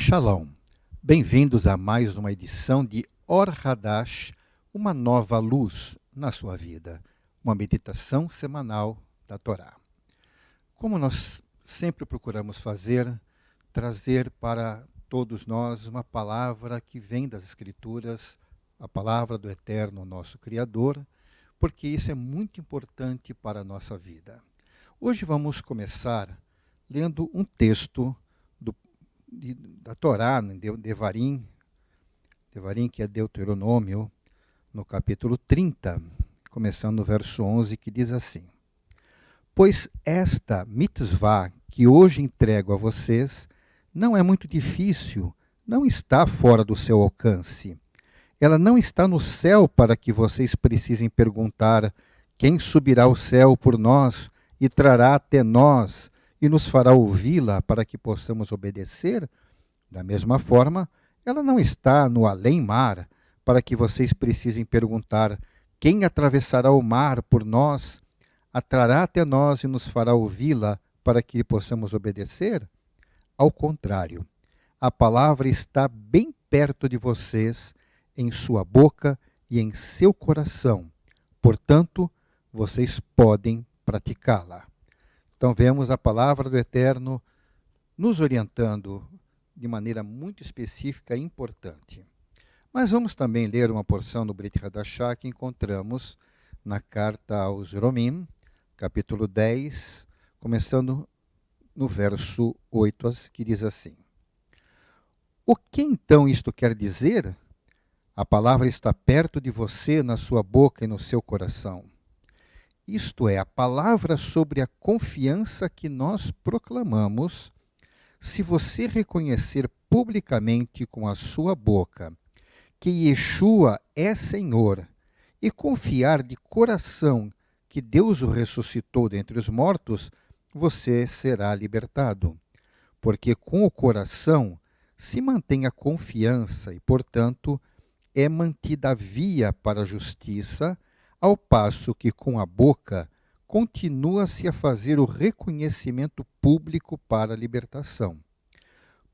Shalom, bem-vindos a mais uma edição de Or Hadash, uma nova luz na sua vida, uma meditação semanal da Torá. Como nós sempre procuramos fazer, trazer para todos nós uma palavra que vem das Escrituras, a palavra do Eterno, nosso Criador, porque isso é muito importante para a nossa vida. Hoje vamos começar lendo um texto da Torá, Devarim, que é Deuteronômio, no capítulo 30, começando no verso 11, que diz assim: Pois esta mitzvah que hoje entrego a vocês não é muito difícil, não está fora do seu alcance. Ela não está no céu para que vocês precisem perguntar quem subirá ao céu por nós e trará até nós e nos fará ouvi-la para que possamos obedecer? Da mesma forma, ela não está no além-mar para que vocês precisem perguntar quem atravessará o mar por nós, a trará até nós e nos fará ouvi-la para que possamos obedecer? Ao contrário, a palavra está bem perto de vocês, em sua boca e em seu coração. Portanto, vocês podem praticá-la. Então vemos a palavra do Eterno nos orientando de maneira muito específica e importante. Mas vamos também ler uma porção do Brit Hadashah que encontramos na carta aos Romim, capítulo 10, começando no verso 8, que diz assim: O que então isto quer dizer? A palavra está perto de você, na sua boca e no seu coração. Isto é, a palavra sobre a confiança que nós proclamamos. Se você reconhecer publicamente com a sua boca que Yeshua é Senhor e confiar de coração que Deus o ressuscitou dentre os mortos, você será libertado. Porque com o coração se mantém a confiança e, portanto, é mantida a via para a justiça, ao passo que com a boca continua-se a fazer o reconhecimento público para a libertação.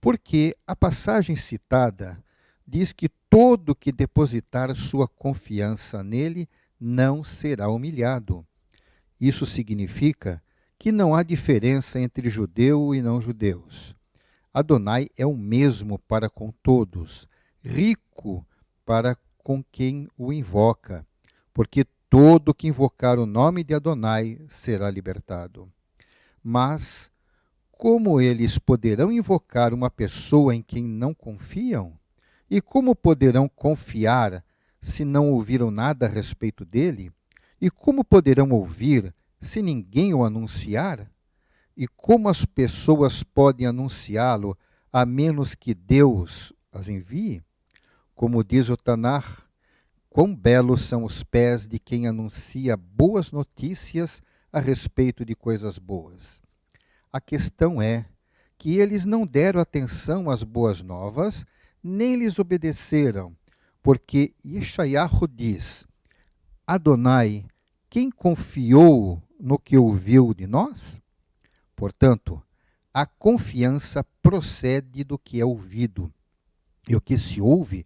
Porque a passagem citada diz que todo que depositar sua confiança nele não será humilhado. Isso significa que não há diferença entre judeu e não judeus. Adonai é o mesmo para com todos, rico para com quem o invoca, porque todo que invocar o nome de Adonai será libertado. Mas como eles poderão invocar uma pessoa em quem não confiam? E como poderão confiar se não ouviram nada a respeito dele? E como poderão ouvir se ninguém o anunciar? E como as pessoas podem anunciá-lo a menos que Deus as envie? Como diz o Tanar, quão belos são os pés de quem anuncia boas notícias a respeito de coisas boas. A questão é que eles não deram atenção às boas novas, nem lhes obedeceram, porque Yeshayahu diz: Adonai, quem confiou no que ouviu de nós? Portanto, a confiança procede do que é ouvido, e o que se ouve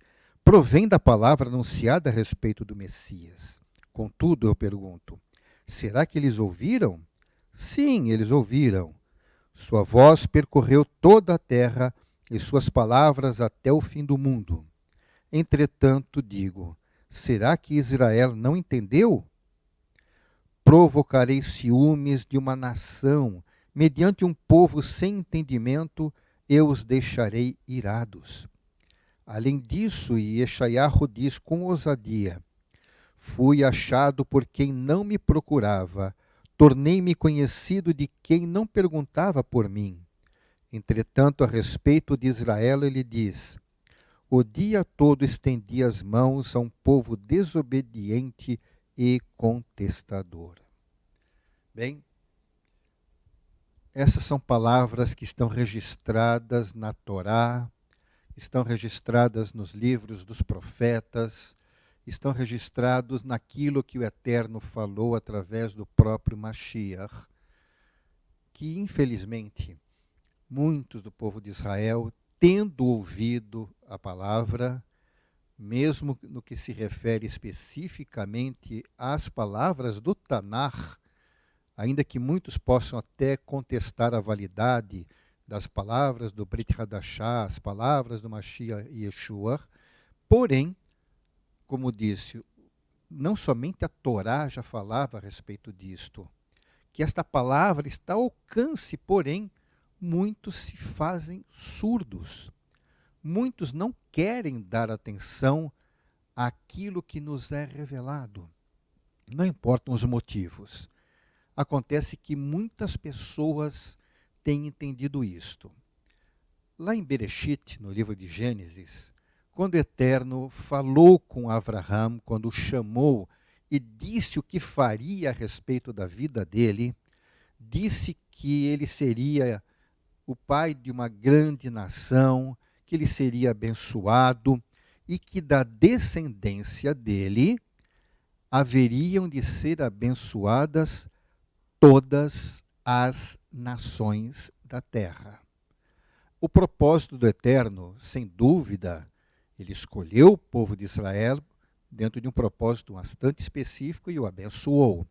provém da palavra anunciada a respeito do Messias. Contudo, eu pergunto, será que eles ouviram? Sim, eles ouviram. Sua voz percorreu toda a terra e suas palavras até o fim do mundo. Entretanto, digo, será que Israel não entendeu? Provocarei ciúmes de uma nação, mediante um povo sem entendimento, eu os deixarei irados. Além disso, Yeshayahu diz com ousadia: Fui achado por quem não me procurava, tornei-me conhecido de quem não perguntava por mim. Entretanto, a respeito de Israel, ele diz: O dia todo estendi as mãos a um povo desobediente e contestador. Bem, essas são palavras que estão registradas na Torá, estão registradas nos livros dos profetas, estão registrados naquilo que o Eterno falou através do próprio Mashiach, que infelizmente muitos do povo de Israel tendo ouvido a palavra, mesmo no que se refere especificamente às palavras do Tanar, ainda que muitos possam até contestar a validade das palavras do Brit Hadashah, as palavras do Mashiach Yeshua, porém, como disse, não somente a Torá já falava a respeito disto, que esta palavra está ao alcance, porém, muitos se fazem surdos. Muitos não querem dar atenção àquilo que nos é revelado. Não importam os motivos. Acontece que muitas pessoas têm entendido isto. Lá em Bereshit, no livro de Gênesis, quando o Eterno falou com Avraham, quando o chamou e disse o que faria a respeito da vida dele, disse que ele seria o pai de uma grande nação, que ele seria abençoado e que da descendência dele haveriam de ser abençoadas todas as nações da terra. O propósito do Eterno, sem dúvida, ele escolheu o povo de Israel dentro de um propósito bastante específico e o abençoou.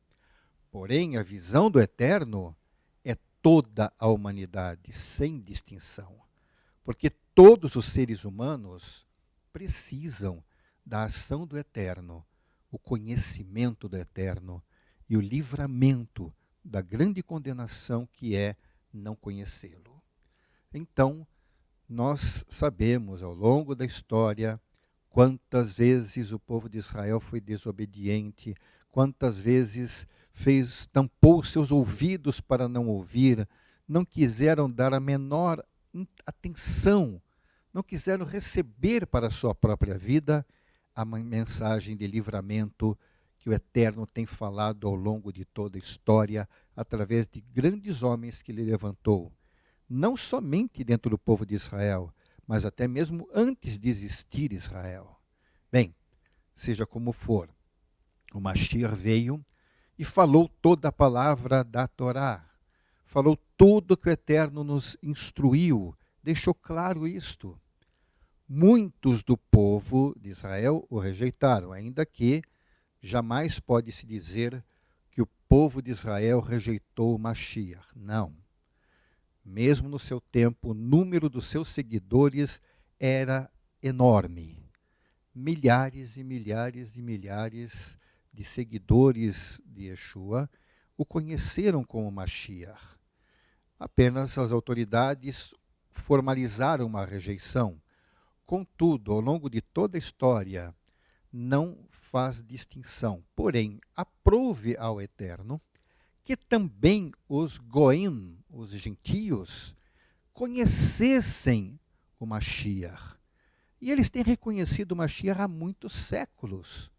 Porém, a visão do Eterno é toda a humanidade, sem distinção. Porque todos os seres humanos precisam da ação do Eterno, o conhecimento do Eterno e o livramento da grande condenação que é não conhecê-lo. Então, nós sabemos ao longo da história quantas vezes o povo de Israel foi desobediente, quantas vezes tampou seus ouvidos para não ouvir, não quiseram dar a menor atenção, não quiseram receber para a sua própria vida a mensagem de livramento que o Eterno tem falado ao longo de toda a história, através de grandes homens que ele levantou, não somente dentro do povo de Israel, mas até mesmo antes de existir Israel. Bem, seja como for, o Mashiach veio e falou toda a palavra da Torá, falou tudo que o Eterno nos instruiu, deixou claro isto. Muitos do povo de Israel o rejeitaram, ainda que jamais pode-se dizer que o povo de Israel rejeitou o Mashiach. Não. Mesmo no seu tempo, o número dos seus seguidores era enorme. Milhares e milhares e milhares de seguidores de Yeshua o conheceram como Mashiach. Apenas as autoridades formalizaram uma rejeição. Contudo, ao longo de toda a história, não faz distinção. Porém, aprove ao Eterno que também os Goim, os gentios, conhecessem o Mashiach. E eles têm reconhecido o Mashiach há muitos séculos.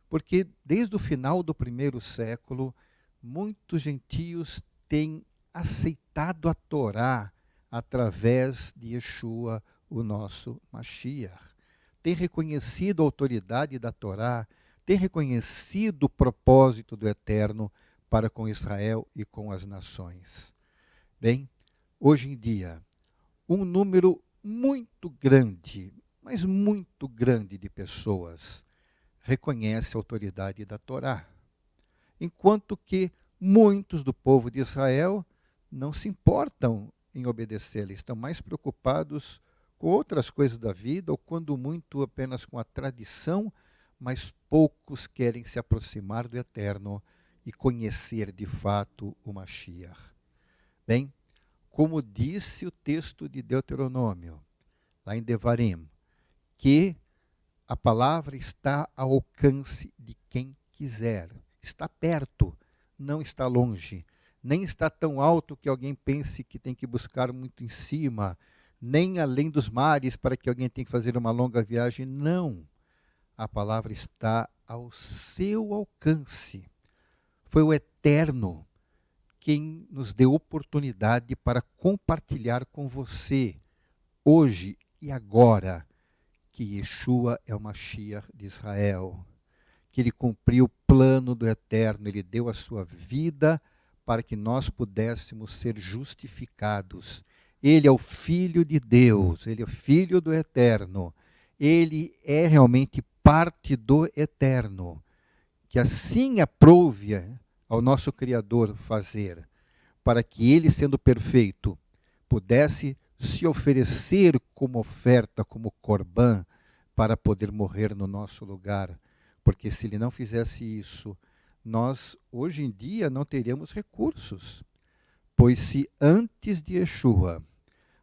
Porque desde o final do primeiro século, muitos gentios têm aceitado a Torá através de Yeshua, o nosso Mashiach. Tem reconhecido a autoridade da Torá, tem reconhecido o propósito do Eterno para com Israel e com as nações. Bem, hoje em dia, um número muito grande, mas muito grande de pessoas reconhece a autoridade da Torá, enquanto que muitos do povo de Israel não se importam em obedecer, eles estão mais preocupados com outras coisas da vida, ou quando muito apenas com a tradição, mas poucos querem se aproximar do Eterno e conhecer de fato o Mashiach. Bem, como disse o texto de Deuteronômio, lá em Devarim, que a palavra está ao alcance de quem quiser, está perto, não está longe, nem está tão alto que alguém pense que tem que buscar muito em cima, nem além dos mares para que alguém tenha que fazer uma longa viagem, não. A palavra está ao seu alcance. Foi o Eterno quem nos deu oportunidade para compartilhar com você, hoje e agora, que Yeshua é o Mashiach de Israel, que ele cumpriu o plano do Eterno, ele deu a sua vida para que nós pudéssemos ser justificados, Ele é o Filho de Deus, ele é o Filho do Eterno. Ele é realmente parte do Eterno. Que assim aprouve ao nosso Criador fazer, para que ele, sendo perfeito, pudesse se oferecer como oferta, como corbã, para poder morrer no nosso lugar. Porque se ele não fizesse isso, nós hoje em dia não teríamos recursos. Pois se antes de Yeshua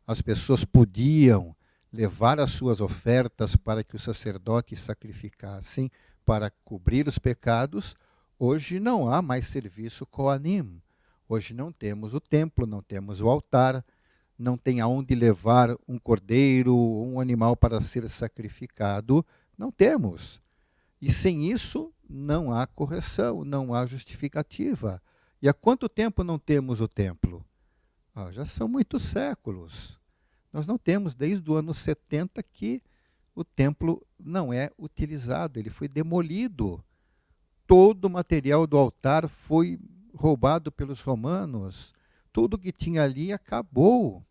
as pessoas podiam levar as suas ofertas para que os sacerdotes sacrificassem para cobrir os pecados, hoje não há mais serviço Kohanim. Hoje não temos o templo, não temos o altar, não tem aonde levar um cordeiro, um animal para ser sacrificado, não temos. E sem isso não há correção, não há justificativa. E há quanto tempo não temos o templo? Já são muitos séculos. Nós não temos desde o ano 70 que o templo não é utilizado, ele foi demolido. Todo o material do altar foi roubado pelos romanos. Tudo que tinha ali acabou.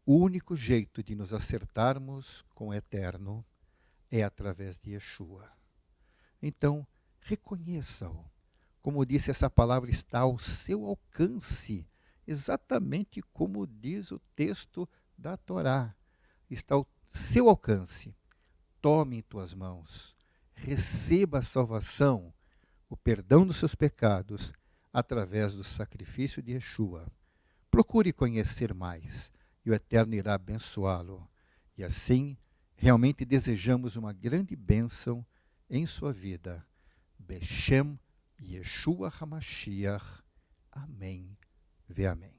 O único jeito de nos acertarmos com o Eterno é através de Yeshua. Então, reconheça-o. Como disse, essa palavra está ao seu alcance, exatamente como diz o texto da Torá. Está ao seu alcance. Tome em tuas mãos, receba a salvação, o perdão dos seus pecados, através do sacrifício de Yeshua. Procure conhecer mais, e o Eterno irá abençoá-lo. E assim, realmente desejamos uma grande bênção em sua vida. Beshem Yeshua HaMashiach. Amém. Ve amém.